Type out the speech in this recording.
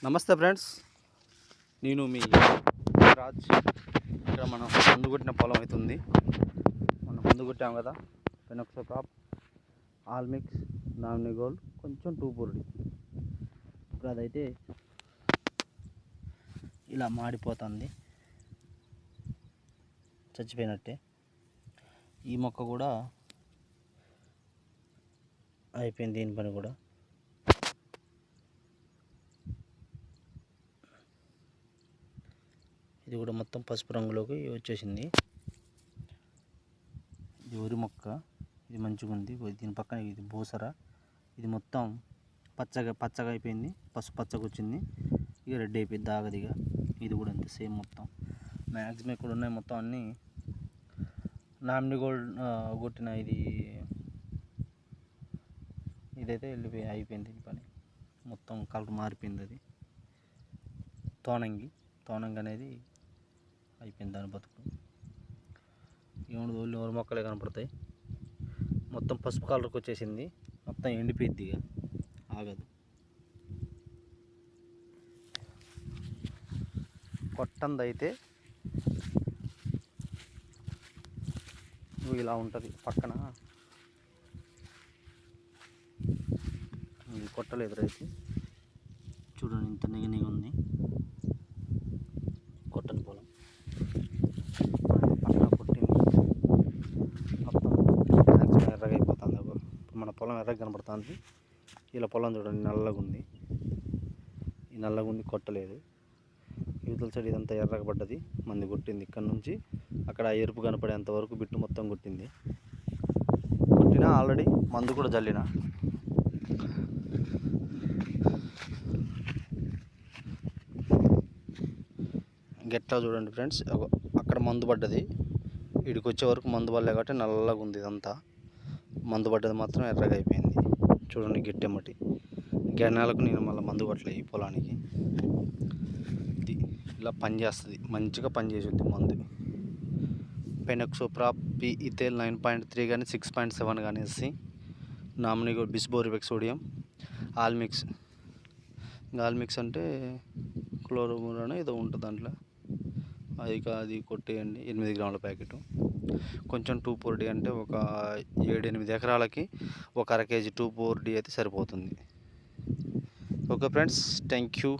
నమస్తే ఫ్రెండ్స్, నేను మీ రాజ్. ఇక్కడ మనం మందు కొట్టిన పొలం అవుతుంది. మనం మందు కొట్టాం కదా, పెనోక్సోకాప్, ఆల్మిక్స్, నామినీ గోల్డ్, కొంచెం 2,4-D. ఇప్పుడు అదైతే ఇలా మాడిపోతుంది, చచ్చిపోయినట్టే. ఈ మొక్క కూడా అయిపోయింది, దీని పని కూడా. ఇది కూడా మొత్తం పసుపు రంగులోకి వచ్చేసింది. ఇది వరి మొక్క, ఇది మంచిగా ఉంది. దీని పక్కన ఇది బూసర, ఇది మొత్తం పచ్చగా అయిపోయింది, పచ్చగా వచ్చింది. ఇక రెడ్ అయిపోయింది, ఆగదిగా. ఇది కూడా అంతే, సేమ్ మొత్తం మ్యాక్సిమం ఇక్కడ ఉన్నాయి మొత్తం అన్నీ. నామినీ గోల్డ్ కొట్టిన ఇదైతే అయిపోయింది పని మొత్తం, కలర్ మారిపోయింది. అది తోనంగి అనేది అయిపోయింది, దాని బతుకు. ఏముండదు, ఓన్లీ వరి మొక్కలే కనపడతాయి. మొత్తం పసుపు కలర్కి వచ్చేసింది, మొత్తం ఎండిపోయిద్ది, ఇక ఆగదు. కొట్టంది అయితే ఇలా ఉంటుంది. పక్కన ఇది కొట్టలేదు రైతు, చూడండి ఇంత నిగ ఉంది. కొట్టని పొలం పక్కన కొట్టి మొత్తం మ్యాక్సిమం ఎర్రగా అయిపోతుంది. మన పొలం ఎర్రగా కనపడుతుంది. ఇలా పొలం చూడండి, నల్లగా ఉంది. ఈ నల్లగా ఉంది, కొట్టలేదు. యువతల సైడ్ ఇదంతా ఎర్రగా పడ్డది, మంది కొట్టింది. ఇక్కడ నుంచి అక్కడ ఎరుపు కనపడేంత వరకు బిట్టు మొత్తం కొట్టింది. కొట్టినా ఆల్రెడీ మందు కూడా జల్లిన. గెట్లా చూడండి ఫ్రెండ్స్, అక్కడ మందు పడ్డది, వీడికి వచ్చే వరకు మందు పడలే కాబట్టి నల్లగా ఉంది. ఇదంతా మందు పడ్డది మాత్రం ఎర్రగా అయిపోయింది. చూడండి గిట్టెమ్మటి గెన్నాలకు నేను మళ్ళీ మందు కొట్టలే ఈ పొలానికి. ఇది ఇలా పనిచేస్తుంది, మంచిగా పనిచేస్తుంది మందు. పెనోక్సోకాప్ ఇథైల్ 9.3 కానీ 6.7 కానీ వేసి, నామినీ గోల్డ్, బిస్బోరిక్ సోడియం, ఆల్మిక్స్ అంటే క్లోరోమోర్ ఏదో ఉంటుంది దాంట్లో, అది కొట్టేయండి. 8 గ్రాముల ప్యాకెట్. కొంచెం 2,4-D అంటే ఒక 7-8 ఎకరాలకి ఒక 1/2 kg 2,4-D అయితే సరిపోతుంది. Okay friends, thank you.